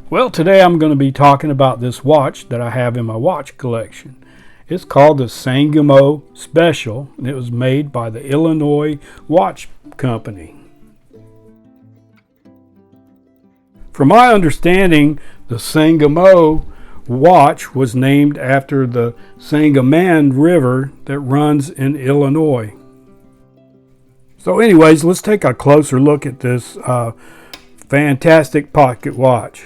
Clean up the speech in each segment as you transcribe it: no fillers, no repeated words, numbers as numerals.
Well, today I'm going to be talking about this watch that I have in my watch collection. It's called the Sangamo Special, and it was made by the Illinois Watch Company. From my understanding, the Sangamo watch was named after the Sangamo River that runs in Illinois. So anyways, let's take a closer look at this fantastic pocket watch.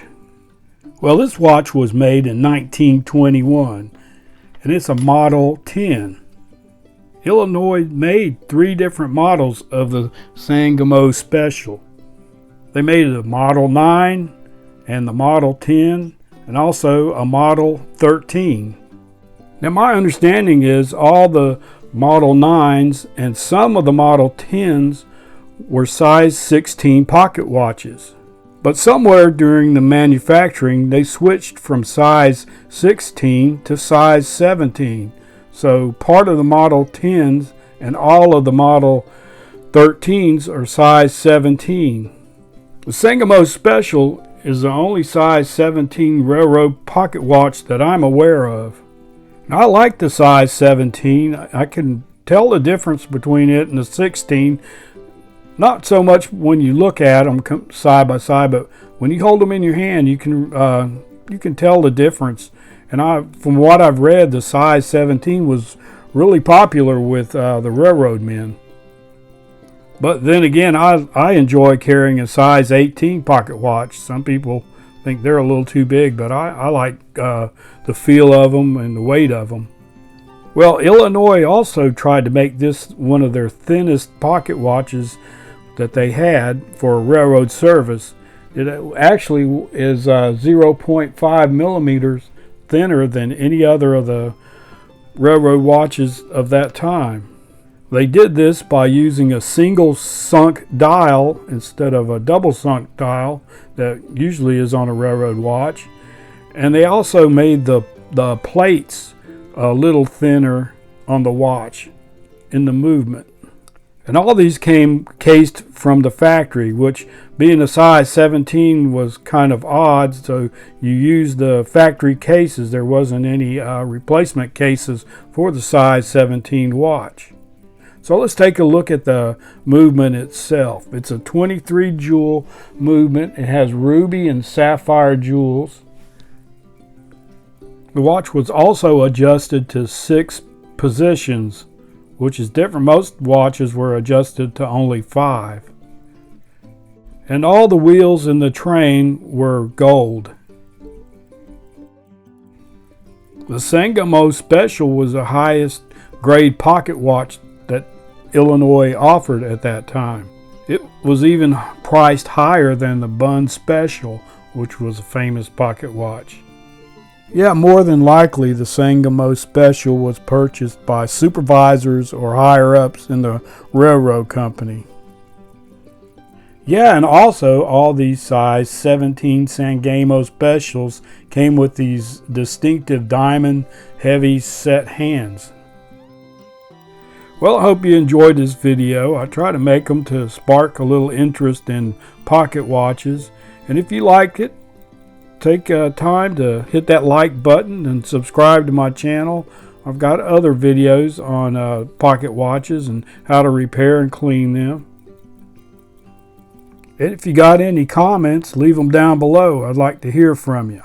Well, this watch was made in 1921, and it's a Model 10. Illinois made 3 different models of the Sangamo Special. They made a Model 9 and the Model 10 and also a Model 13. Now, my understanding is all the Model 9s and some of the Model 10s were size 16 pocket watches. But somewhere during the manufacturing, they switched from size 16 to size 17. So part of the Model 10s and all of the Model 13s are size 17. The Sangamo Special is the only size 17 railroad pocket watch that I'm aware of. And I like the size 17. I can tell the difference between it and the 16. Not so much when you look at them side by side, but when you hold them in your hand, you can tell the difference. And from what I've read, the size 17 was really popular with the railroad men. But then again, I enjoy carrying a size 18 pocket watch. Some people think they're a little too big, but I like the feel of them and the weight of them. Well, Illinois also tried to make this one of their thinnest pocket watches that they had for railroad service. It actually is 0.5 millimeters thinner than any other of the railroad watches of that time. They did this by using a single sunk dial instead of a double sunk dial that usually is on a railroad watch. And they also made the plates a little thinner on the watch in the movement. And all these came cased from the factory, which being a size 17 was kind of odd, so you used the factory cases. There wasn't any replacement cases for the size 17 watch. So let's take a look at the movement itself. It's a 23 jewel movement. It has ruby and sapphire jewels. The watch was also adjusted to 6 positions, which is different. Most watches were adjusted to only 5. And all the wheels in the train were gold. The Sangamo Special was the highest grade pocket watch that Illinois offered at that time. It was even priced higher than the Bund Special, which was a famous pocket watch. Yeah, more than likely the Sangamo Special was purchased by supervisors or higher-ups in the railroad company. Yeah, and also all these size 17 Sangamo Specials came with these distinctive diamond heavy set hands. Well, I hope you enjoyed this video. I try to make them to spark a little interest in pocket watches. And if you liked it, take time to hit that like button and subscribe to my channel. I've got other videos on pocket watches and how to repair and clean them. And if you got any comments, leave them down below. I'd like to hear from you.